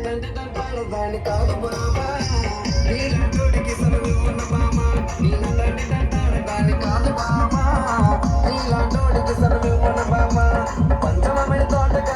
తండ్రి తంటాడు దాన్ని కాదు బామా నీలాంటోడికి సనువు ఉన్న బామా నీళ్ళ తండ్రి తంటాడు దాన్ని కాదు బామా నీలాంటోడికి సనువు ఉన్న బామా పంచమమైన తోటగా